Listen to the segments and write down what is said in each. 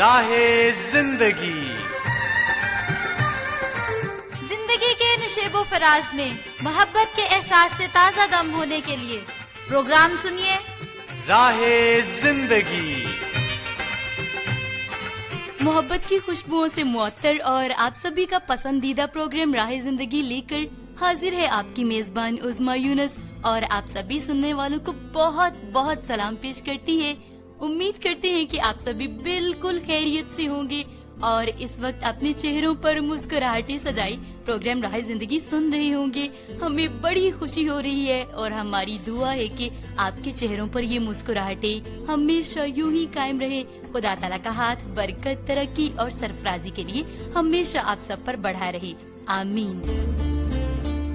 راہ زندگی زندگی کے نشیب و فراز میں محبت کے احساس سے تازہ دم ہونے کے لیے پروگرام سنیے راہ زندگی۔ محبت کی خوشبوؤں سے معطر اور آپ سبھی کا پسندیدہ پروگرام راہ زندگی لے کر حاضر ہے آپ کی میزبان عظمیٰ یونس، اور آپ سبھی سننے والوں کو بہت بہت سلام پیش کرتی ہے۔ امید کرتے ہیں کہ آپ سبھی بالکل خیریت سے ہوں گے اور اس وقت اپنے چہروں پر مسکراہٹیں سجائی پروگرام راہ زندگی سن رہے ہوں گے۔ ہمیں بڑی خوشی ہو رہی ہے اور ہماری دعا ہے کہ آپ کے چہروں پر یہ مسکراہٹیں ہمیشہ یوں ہی قائم رہے۔ خدا تعالیٰ کا ہاتھ برکت، ترقی اور سرفرازی کے لیے ہمیشہ آپ سب پر بڑھا رہے، آمین۔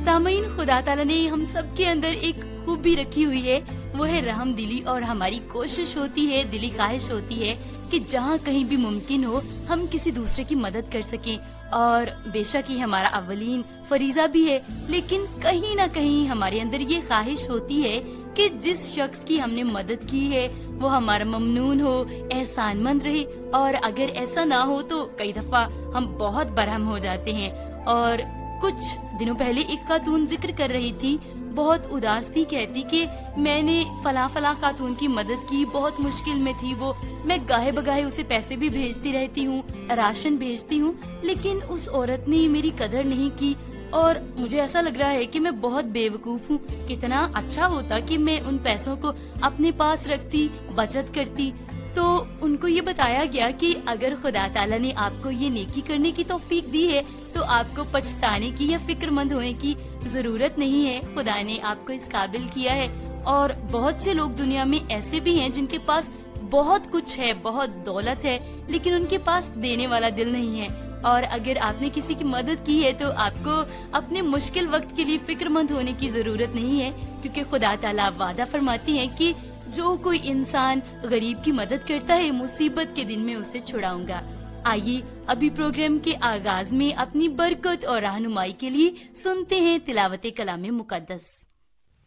سامعین، خدا تعالیٰ نے ہم سب کے اندر ایک خوبی رکھی ہوئی ہے، وہ ہے رحم دلی، اور ہماری کوشش ہوتی ہے، دلی خواہش ہوتی ہے کہ جہاں کہیں بھی ممکن ہو ہم کسی دوسرے کی مدد کر سکیں، اور بے شک یہ ہمارا اولین فریضہ بھی ہے، لیکن کہیں نہ کہیں ہمارے اندر یہ خواہش ہوتی ہے کہ جس شخص کی ہم نے مدد کی ہے وہ ہمارا ممنون ہو، احسان مند رہے، اور اگر ایسا نہ ہو تو کئی دفعہ ہم بہت برہم ہو جاتے ہیں۔ اور کچھ دنوں پہلے ایک خاتون ذکر کر رہی تھی، بہت اداس تھی، کہتی کہ میں نے فلاں خاتون کی مدد کی، بہت مشکل میں تھی وہ، میں گاہے بگاہے اسے پیسے بھی بھیجتی رہتی ہوں، راشن بھیجتی ہوں، لیکن اس عورت نے میری قدر نہیں کی، اور مجھے ایسا لگ رہا ہے کہ میں بہت بے وقوف ہوں۔ کتنا اچھا ہوتا کہ میں ان پیسوں کو اپنے پاس رکھتی، بچت کرتی۔ تو ان کو یہ بتایا گیا کہ اگر خدا تعالیٰ نے آپ کو یہ نیکی کرنے کی توفیق دی ہے تو آپ کو پچھتانے کی یا فکر مند ہونے کی ضرورت نہیں ہے، خدا نے آپ کو اس قابل کیا ہے۔ اور بہت سے لوگ دنیا میں ایسے بھی ہیں جن کے پاس بہت کچھ ہے، بہت دولت ہے، لیکن ان کے پاس دینے والا دل نہیں ہے۔ اور اگر آپ نے کسی کی مدد کی ہے تو آپ کو اپنے مشکل وقت کے لیے فکر مند ہونے کی ضرورت نہیں ہے، کیونکہ خدا تعالیٰ وعدہ فرماتی ہیں کہ جو کوئی انسان غریب کی مدد کرتا ہے مصیبت کے دن میں اسے چھڑاؤں گا۔ آئیے ابھی پروگرام کے آغاز میں اپنی برکت اور رہنمائی کے لیے سنتے ہیں تلاوت کلام مقدس۔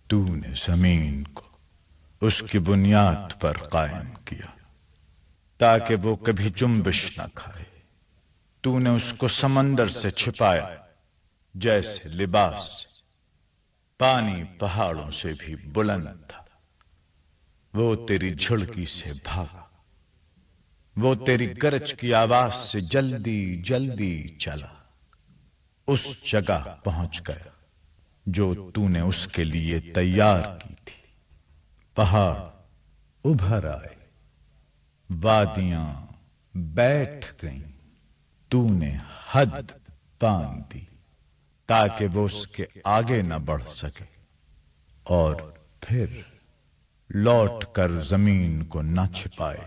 تو نے زمین کو اس کی بنیاد پر قائم کیا تاکہ وہ کبھی جنبش نہ کھائے۔ تو نے اس کو سمندر سے چھپایا جیسے لباس سے، پانی پہاڑوں سے بھی بلند تھا، وہ تیری جھڑکی سے بھاگا، وہ تیری گرج کی آواز سے جلدی جلدی چلا، اس جگہ پہنچ گیا جو تو نے اس کے لیے تیار کی تھی۔ پہاڑ ابھر آئے، وادیاں بیٹھ گئیں، تو نے حد باندھ دی تاکہ وہ اس کے آگے نہ بڑھ سکے، اور پھر لوٹ کر زمین کو نہ چھپائے۔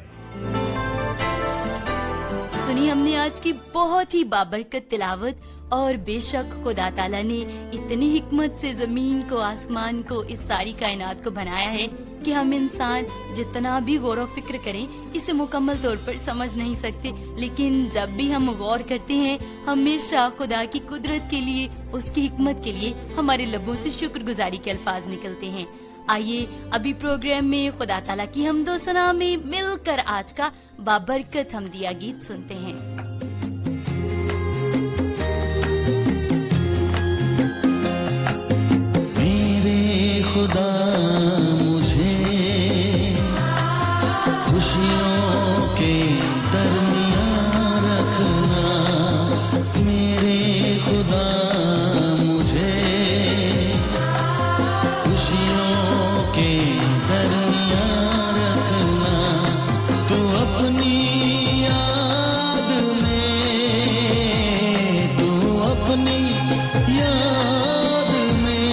سنی ہم نے آج کی بہت ہی بابرکت تلاوت، اور بے شک خدا تعالیٰ نے اتنی حکمت سے زمین کو، آسمان کو، اس ساری کائنات کو بنایا ہے کہ ہم انسان جتنا بھی غور و فکر کریں اسے مکمل طور پر سمجھ نہیں سکتے، لیکن جب بھی ہم غور کرتے ہیں ہمیشہ خدا کی قدرت کے لیے، اس کی حکمت کے لیے ہمارے لبوں سے شکر گزاری کے الفاظ نکلتے ہیں۔ آئیے ابھی پروگرام میں خدا تعالیٰ کی حمد و ثنا میں مل کر آج کا بابرکت حمدیہ گیت سنتے ہیں۔ میرے خدا مجھے خوشیوں کے درمیان رکھنا، میرے خدا مجھے خوشیوں کے درمیان رکھنا، تو اپنی یاد میں، تو اپنی یاد میں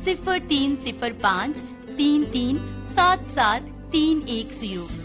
0305 33 77 310।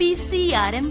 PCRM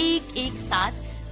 117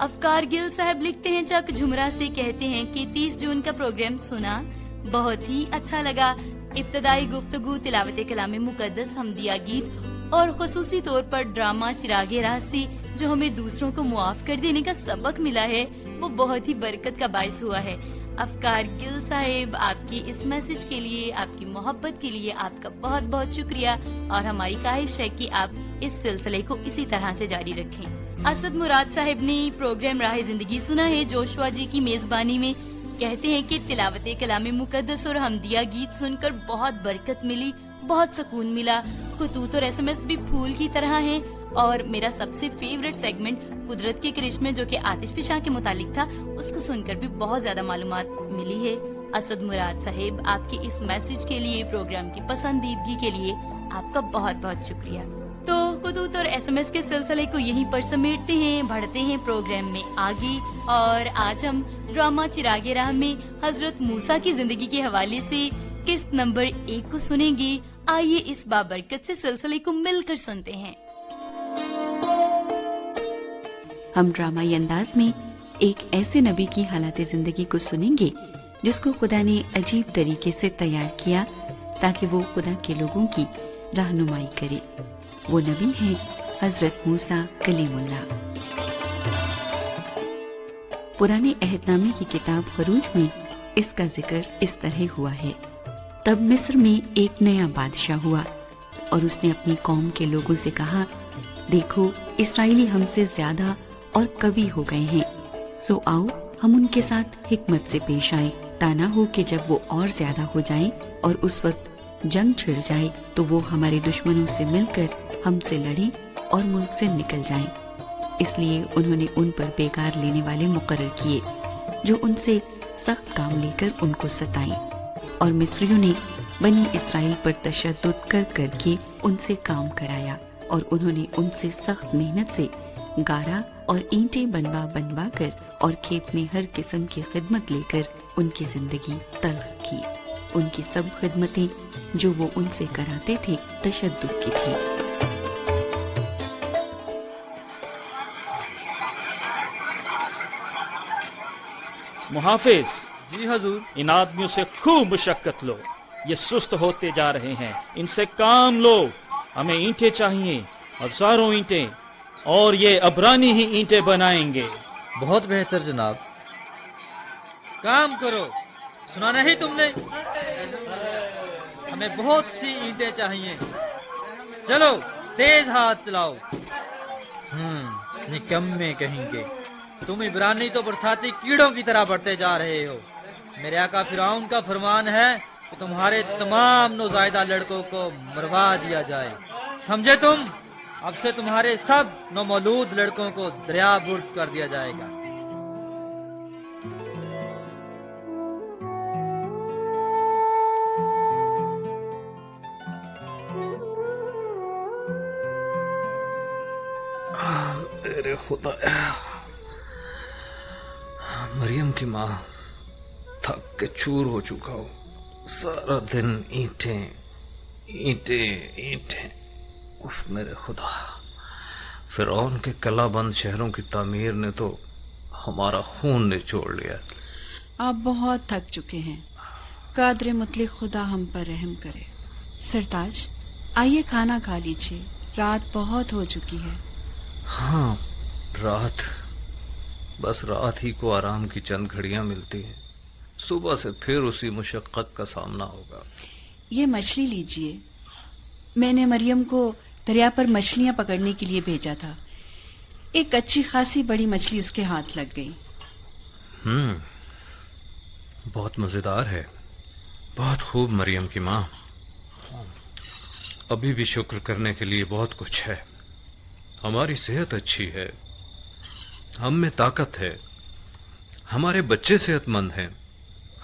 افکار گل صاحب لکھتے ہیں چک جھمرا سے، کہتے ہیں کہ 30 جون کا پروگرام سنا، بہت ہی اچھا لگا۔ ابتدائی گفتگو، تلاوت کلام مقدس، حمدیہ گیت اور خصوصی طور پر ڈرامہ چراغ راہ سے جو ہمیں دوسروں کو معاف کر دینے کا سبق ملا ہے، وہ بہت ہی برکت کا باعث ہوا ہے۔ افکار گل صاحب، آپ کی اس میسج کے لیے، آپ کی محبت کے لیے آپ کا بہت بہت شکریہ، اور ہماری خواہش ہے کہ آپ اس سلسلے کو اسی طرح سے جاری رکھیں۔ اسد مراد صاحب نے پروگرام راہ زندگی سنا ہے جوشوا جی کی میزبانی میں، کہتے ہیں کہ تلاوت کلام مقدس اور حمدیہ گیت سن کر بہت برکت ملی، بہت سکون ملا۔ خطوط اور SMS بھی پھول کی طرح ہیں، اور میرا سب سے فیورٹ سیگمنٹ قدرت کے کرشمے جو کہ آتش فشاں کے متعلق تھا، اس کو سن کر بھی بہت زیادہ معلومات ملی ہے۔ اسد مراد صاحب، آپ کے اس میسج کے لیے، پروگرام کی پسندیدگی کے لیے آپ کا بہت بہت شکریہ۔ تو خطوط اور SMS کے سلسلے کو یہیں پر سمیٹتے ہیں، بڑھتے ہیں پروگرام میں آگے، اور آج ہم ڈرامہ چراغ راہ میں حضرت موسیٰ کی زندگی کے حوالے سے قسط نمبر 1 کو سنیں گے۔ آئیے اس بابرکت سے سلسلے کو مل کر سنتے ہیں۔ ہم ڈرامائی انداز میں ایک ایسے نبی کی حالات زندگی کو سنیں گے جس کو خدا نے عجیب طریقے سے تیار کیا تاکہ وہ خدا کے لوگوں کی رہنمائی کرے۔ وہ نبی ہیں حضرت موسیٰ کلیم اللہ۔ پرانے عہد نامے کی کتاب خروج میں اس کا ذکر اس طرح ہوا ہے۔ تب مصر میں ایک نیا بادشاہ ہوا، اور اس نے اپنی قوم کے لوگوں سے کہا، دیکھو اسرائیلی ہم سے زیادہ اور قوی ہو گئے ہیں، سو آؤ ہم ان کے ساتھ حکمت سے پیش آئیں، تا نہ ہو کہ جب وہ اور زیادہ ہو جائیں اور اس وقت جنگ چھڑ جائے تو وہ ہمارے دشمنوں سے مل کر ہم سے لڑیں اور ملک سے نکل جائیں۔ اس لیے انہوں نے ان پر بیکار لینے والے مقرر کیے جو ان سے سخت کام لے کر ان کو ستائیں، اور مصریوں نے بنی اسرائیل پر تشدد کر کر کے ان سے کام کرایا، اور انہوں نے ان سے سخت محنت سے گارا اور اینٹیں بنوا بنوا کر اور کھیت میں ہر قسم کی خدمت لے کر ان کی زندگی تلخ کی۔ ان کی سب خدمتیں جو وہ ان سے کراتے تھے تشدد کی تھی۔ محافظ جی حضور۔ ان آدمیوں سے خوب مشقت لو، یہ سست ہوتے جا رہے ہیں، ان سے کام لو۔ ہمیں اینٹیں چاہیے، ہزاروں اینٹیں، اور یہ عبرانی ہی اینٹیں بنائیں گے۔ بہت بہتر جناب، کام کرو۔ سنا نہیں تم نے؟ ہمیں بہت سی اینٹیں چاہیے، چلو تیز ہاتھ چلاؤ۔ نکمے کہیں گے، تم عبرانی تو برساتی کیڑوں کی طرح بڑھتے جا رہے ہو۔ میرے آقا فرعون کا فرمان ہے کہ تمہارے تمام نوزائیدہ لڑکوں کو مروا دیا جائے، سمجھے تم؟ اب سے تمہارے سب نومولود لڑکوں کو دریا برد کر دیا جائے گا۔ میرے خدا، مریم کی ماں، تھک کے چور ہو چکا ہوں۔ سارا دن اینٹیں اینٹیں اینٹیں۔ اف میرے خدا، فرعون کے کلا بند شہروں کی تعمیر نے تو ہمارا خون نچوڑ لیا۔ آپ بہت تھک چکے ہیں، قادر مطلق خدا ہم پر رحم کرے۔ سرتاج آئیے کھانا کھا لیجیے، رات بہت ہو چکی ہے۔ ہاں، رات، بس رات ہی کو آرام کی چند گھڑیاں ملتی ہیں، صبح سے پھر اسی مشقت کا سامنا ہوگا۔ یہ مچھلی لیجیے، میں نے مریم کو دریا پر مچھلیاں پکڑنے کے لیے بھیجا تھا، ایک اچھی خاصی بڑی مچھلی اس کے ہاتھ لگ گئی۔ بہت مزیدار ہے، بہت خوب مریم کی ماں۔ ابھی بھی شکر کرنے کے لیے بہت کچھ ہے۔ ہماری صحت اچھی ہے، ہم میں طاقت ہے، ہمارے بچے صحت مند ہیں۔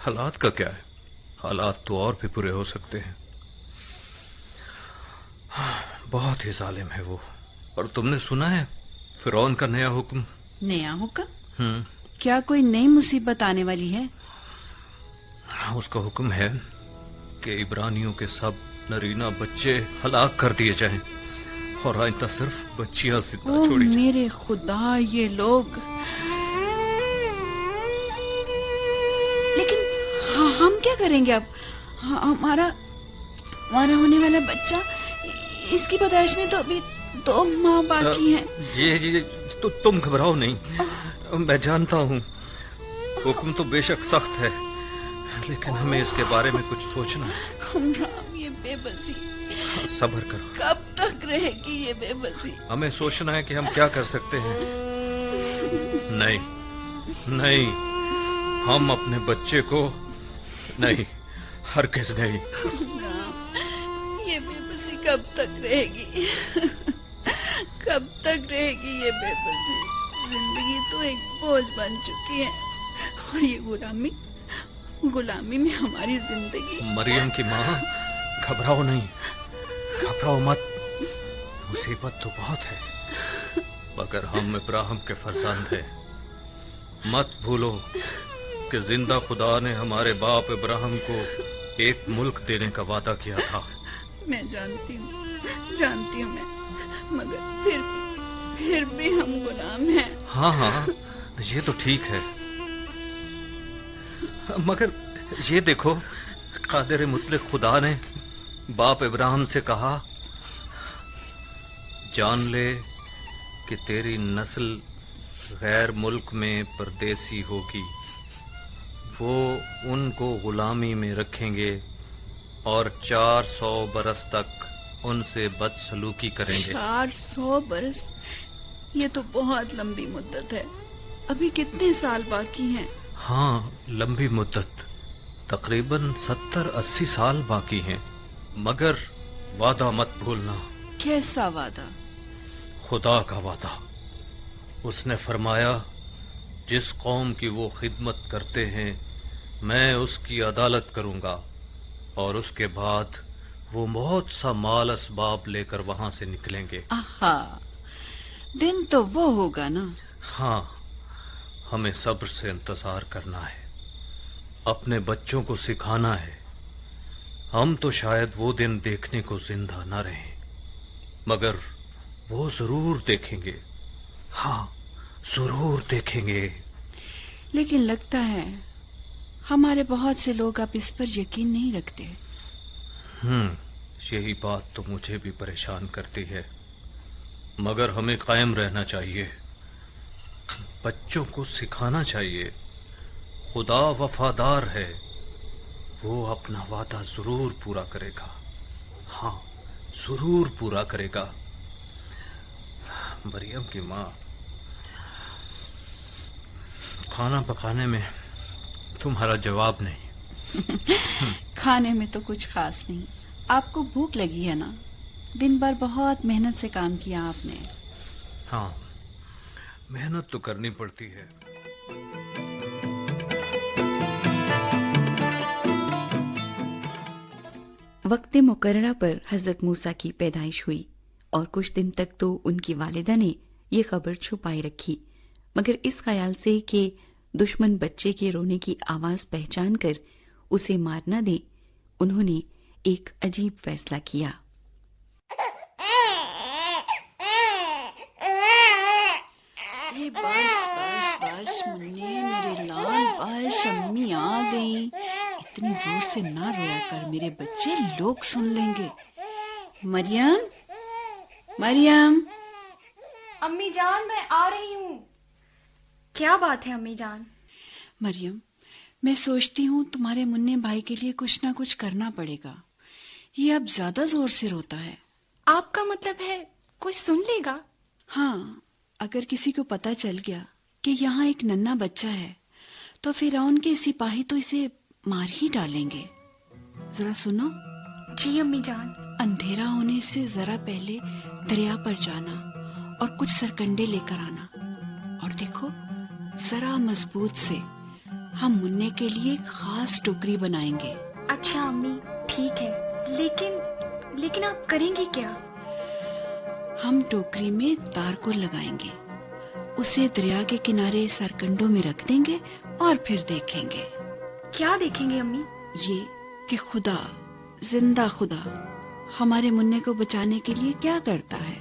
حالات کا کیا ہے؟ حالات تو اور بھی برے ہو سکتے ہیں۔ بہت ہی ظالم ہے وہ۔ اور تم نے سنا ہے فرعون کا نیا حکم؟ نیا حکم؟ کیا کوئی نئی مصیبت آنے والی ہے؟ اس کا حکم ہے کہ عبرانیوں کے سب نرینہ بچے ہلاک کر دیے جائیں، اور آئندہ صرف بچیاں زندہ او چھوڑی میرے خدا، یہ لوگ. لیکن ہم کیا کریں گے اب؟ ہمارا ہونے والا بچہ، اس کی پیدائش میں تو ابھی 2 ماہ باقی ہیں. یہ تم گھبراؤ نہیں، میں جانتا ہوں حکم تو بے شک سخت ہے، لیکن ہمیں اس کے بارے میں کچھ سوچنا ہے. عمران، یہ بے بسی صبر کرو. کب تک رہے گی یہ بے بسی؟ ہمیں سوچنا ہے کہ ہم کیا کر سکتے ہیں. نہیں، ہم اپنے بچے کو نہیں، ہرگز نہیں. یہ بے بسی کب تک رہے گی؟ کب تک رہے گی یہ بے بسی؟ زندگی تو ایک بوجھ بن چکی ہے، اور یہ غلامی میں ہماری زندگی. مریم کی ماں، گھبراؤ نہیں، گھبراؤ مت. مصیبت تو بہت ہے، مگر ہم ابراہیم کے فرزند ہیں. مت بھولو کہ زندہ خدا نے ہمارے باپ ابراہیم کو ایک ملک دینے کا وعدہ کیا تھا. میں جانتی ہوں میں، مگر پھر بھی ہم غلام ہیں. ہاں، یہ تو ٹھیک ہے، مگر یہ دیکھو، قادر مطلق خدا نے باپ ابراہیم سے کہا، جان لے کہ تیری نسل غیر ملک میں پردیسی ہوگی. وہ ان کو غلامی میں رکھیں گے اور 400 برس تک ان سے بدسلوکی کریں گے. 400 برس؟ یہ تو بہت لمبی مدت ہے. ابھی کتنے سال باقی ہیں؟ ہاں، لمبی مدت، تقریباً 70-80 سال باقی ہیں. مگر وعدہ مت بھولنا. کیسا وعدہ؟ خدا کا وعدہ. اس نے فرمایا، جس قوم کی وہ خدمت کرتے ہیں میں اس کی عدالت کروں گا، اور اس کے بعد وہ بہت سا مال اسباب لے کر وہاں سے نکلیں گے. آہا، دن تو وہ ہوگا نا. ہاں، ہمیں صبر سے انتظار کرنا ہے، اپنے بچوں کو سکھانا ہے. ہم تو شاید وہ دن دیکھنے کو زندہ نہ رہیں، مگر وہ ضرور دیکھیں گے. ہاں، ضرور دیکھیں گے. لیکن لگتا ہے ہمارے بہت سے لوگ اب اس پر یقین نہیں رکھتے. یہی بات تو مجھے بھی پریشان کرتی ہے، مگر ہمیں قائم رہنا چاہیے. بچوں کو سکھانا چاہیے، خدا وفادار ہے، وہ اپنا وعدہ ضرور پورا کرے گا. ہاں، ضرور پورا کرے گا. مریم کی ماں، کھانا پکانے میں تمہارا جواب نہیں. کھانے میں تو کچھ خاص نہیں. آپ کو بھوک لگی ہے نا؟ دن بھر بہت محنت سے کام کیا آپ نے. ہاں، محنت تو کرنی پڑتی ہے. وقت مقررہ پر حضرت موسیٰ کی پیدائش ہوئی، اور کچھ دن تک تو ان کی والدہ نے یہ خبر چھپائے رکھی، مگر اس خیال سے کہ دشمن بچے کے رونے کی آواز پہچان کر اسے مار نہ دے، انہوں نے ایک عجیب فیصلہ کیا. بس منی، میرے لال، بس امی آ گئی. اتنی زور سے نہ رویا کر میرے بچے، لوگ سن لیں گے. مریم. امی جان، میں آ رہی ہوں. کیا بات ہے امی جان؟ مریم، میں سوچتی ہوں تمہارے منع بھائی کے لیے کچھ نہ کچھ کرنا پڑے گا. یہ اب زیادہ زور سے روتا ہے. آپ کا مطلب ہے کوئی سن لے گا؟ ہاں، اگر کسی کو پتہ چل گیا کہ یہاں ایک ننھا بچہ ہے تو فرعون کے سپاہی تو اسے مار ہی ڈالیں گے. ذرا سنو. جی امی جان. اندھیرا ہونے سے ذرا پہلے دریا پر جانا اور کچھ سرکنڈے لے کر آنا، اور دیکھو ذرا مضبوط سے ہم منع کے لیے ایک خاص ٹوکری بنائیں گے. اچھا امی، ٹھیک ہے. لیکن آپ کریں گی کیا؟ ہم ٹوکری میں تارکل لگائیں گے، اسے دریا کے کنارے سرکنڈوں میں رکھ دیں گے اور پھر دیکھیں گے. کیا دیکھیں گے امی؟ یہ کہ زندہ خدا ہمارے منع کو بچانے کے لیے کیا کرتا ہے.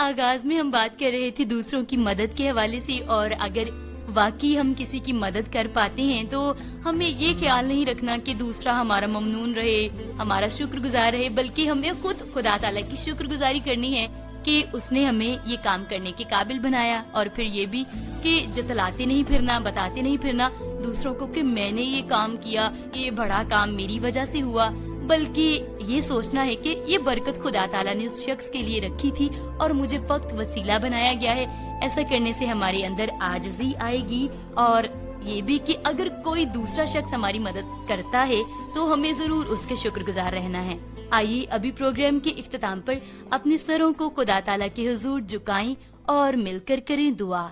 آغاز میں ہم بات کر رہے تھے دوسروں کی مدد کے حوالے سے، اور اگر واقعی ہم کسی کی مدد کر پاتے ہیں تو ہمیں یہ خیال نہیں رکھنا کہ دوسرا ہمارا ممنون رہے، ہمارا شکر گزار رہے، بلکہ ہمیں خود خدا تعالیٰ کی شکر گزاری کرنی ہے کہ اس نے ہمیں یہ کام کرنے کے قابل بنایا. اور پھر یہ بھی کہ جتلاتے نہیں پھرنا، بتاتے نہیں پھرنا دوسروں کو کہ میں نے یہ کام کیا، یہ بڑا کام میری وجہ سے ہوا، بلکہ یہ سوچنا ہے کہ یہ برکت خدا تعالیٰ نے اس شخص کے لیے رکھی تھی اور مجھے فقط وسیلہ بنایا گیا ہے. ایسا کرنے سے ہمارے اندر عاجزی آئے گی، اور یہ بھی کہ اگر کوئی دوسرا شخص ہماری مدد کرتا ہے تو ہمیں ضرور اس کے شکر گزار رہنا ہے. آئیے ابھی پروگرام کے اختتام پر اپنے سروں کو خدا تعالیٰ کے حضور جھکائیں اور مل کر کریں دعا.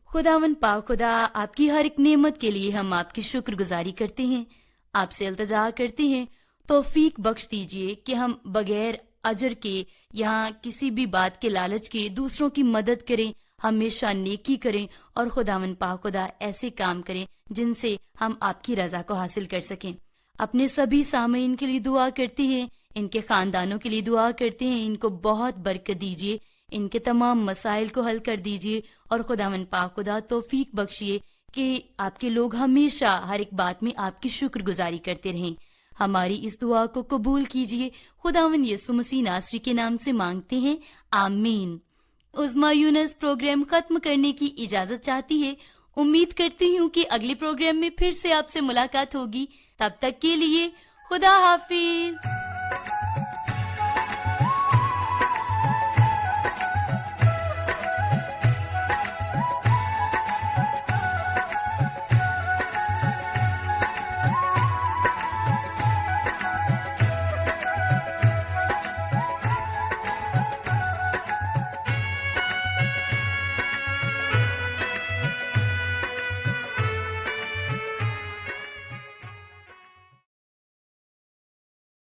خداوند پاک خدا، آپ کی ہر ایک نعمت کے لیے ہم آپ کی شکر گزاری کرتے ہیں. آپ سے التجا کرتے ہیں توفیق بخش دیجئے کہ ہم بغیر اجر کے یا کسی بھی بات کے لالچ کے دوسروں کی مدد کریں، ہمیشہ نیکی کریں، اور خداوند پاک خدا ایسے کام کریں جن سے ہم آپ کی رضا کو حاصل کر سکیں. اپنے سبھی سامعین کے لیے دعا کرتے ہیں، ان کے خاندانوں کے لیے دعا کرتے ہیں، ان کو بہت برکت دیجیے، ان کے تمام مسائل کو حل کر دیجیے، اور خداوند پاک خدا توفیق بخشیے کہ آپ کے لوگ ہمیشہ ہر ایک بات میں آپ کی شکر گزاری کرتے رہیں. ہماری اس دعا کو قبول کیجیے، خداوند یسوع مسیح ناصری کے نام سے مانگتے ہیں، آمین. عظمیٰ یونس پروگرام ختم کرنے کی اجازت چاہتی ہے. امید کرتی ہوں کہ اگلے پروگرام میں پھر سے آپ سے ملاقات ہوگی. تب تک کے لیے خدا حافظ.